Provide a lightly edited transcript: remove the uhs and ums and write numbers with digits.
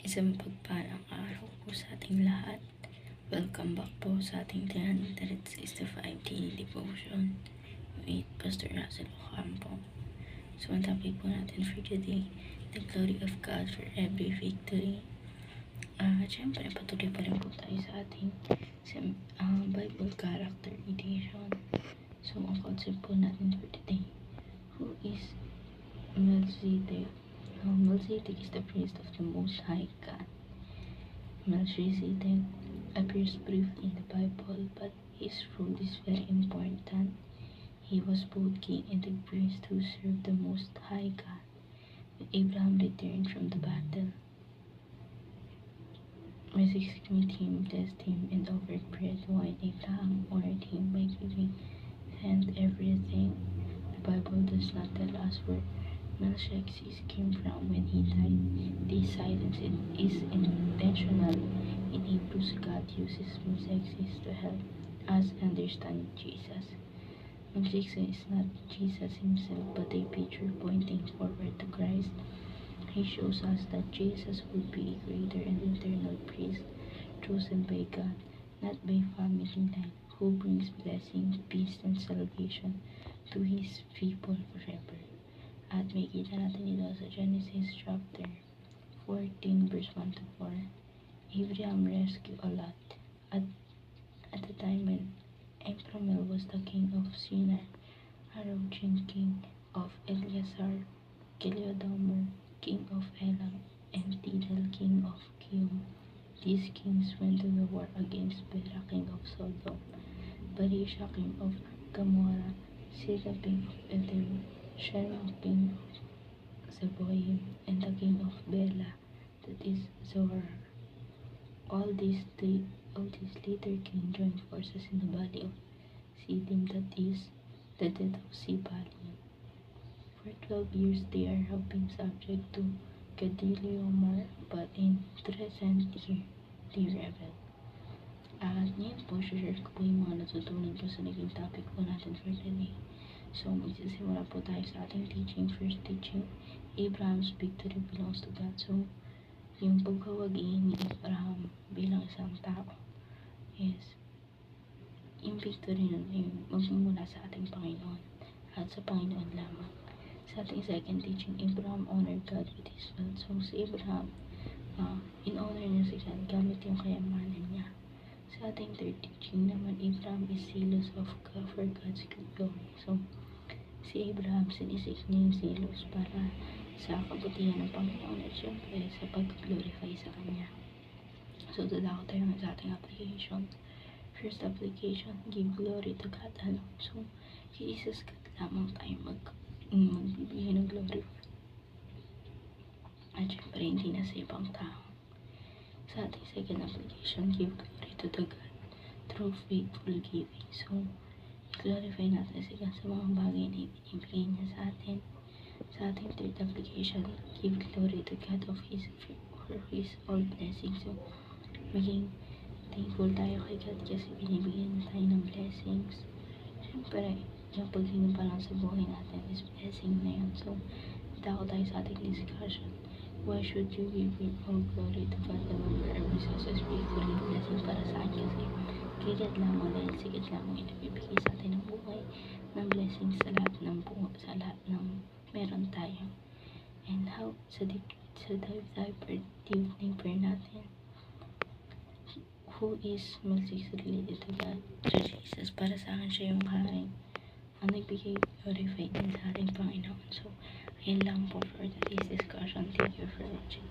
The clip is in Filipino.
Isang pagpalang araw po sa ating lahat. Welcome back po sa ating 365 daily devotion with Pastor Russell Ocampo. So, ang topic po natin for today, the glory of God for every victory. Siyempre, patuloy pa rin po tayo sa ating Bible character edition. So, ang concept po natin for today, who is Melchizedek? Melchizedek is the priest of the Most High God. Melchizedek appears briefly in the Bible, but his role is very important. He was both king and the priest who served the Most High God. When Abraham returned from the battle, Moses met him, blessed him, and offered bread, wine. Abraham honored him by giving and everything. The Bible does not tell us where Melchizedek came from when he died. This silence is intentional. In Hebrews, God uses Melchizedek to help us understand Jesus. Melchizedek is not Jesus himself, but a picture pointing forward to Christ. He shows us that Jesus would be a greater and eternal priest, chosen by God, not by family line, who brings blessing, peace, and salvation to His people forever. At makita natin ito sa Genesis chapter 14 verse 1 to 4. Abraham rescued Lot at the time when Amramel was the king of Shinar, Arojin king of Eleazar, Keleodomer king of Elam, and Tidal king of Kium. These kings went to the war against Bera king of Sodom, Barisha king of Gomorrah, Sira king of Edom, Sharon king of Zeboim, and the king of Bela, that is Zoar. All these later kings joined forces in the valley of Siddim, that is the death of Sibali. For 12 years they have been subject to Kedorlaomer, but in the present year they rebelled. At ngayon po, share ko po yung mga natutunan ko sa naging topic po natin for today. So, magsisimula po tayo sa ating teaching. First teaching, Abraham's victory belongs to God. So, yung pagkawagi ni Abraham bilang isang tao is yung victory nun ay magmumula sa ating Panginoon at sa Panginoon lamang. Sa ating second teaching, Abraham honored God with his wealth. So, si Abraham, in-honor niya si God gamit yung kayamanan niya. Sa ating third teaching naman, Abraham is zealous of God for God's glory. So, si Abraham sinisik niya yung zealous para sa kabutihan ng Panginoon at syempre sa pag-glorify sa Kanya. So, dadako tayo sa ating application. First application, give glory to God alone. So, kay Jesus God lamang tayo magbibigay ng glory. At syempre, hindi na sa ibang tao. Sa ating second application, give glory to the God through faithful giving. So, glorify natin si God sa mga bagay na ibinibigay niya sa atin. Sa ating third application, give glory to God for His all blessings. So, maging thankful tayo kay God kasi binibigyan niya tayo ng blessings. Siyempre, yung paghingi pa lang sa buhay natin is blessing na yun. So, dako tayo sa ating discussion. Why should you give all glory to God alone for every success, victory, blessing para sa akin? Kasi kay God lamang dahil si God lamang inabibigay sa atin ng buhay, ng blessings sa lahat ng sa lahat ng meron tayo. And how sa evening prayer natin, who is Melchizedek related to God? To Jesus. Para sa akin siya yung haring ang nagbigay glorify din sa ating Panginoon. So, ayun lang po for today's discussion. Thank you for watching.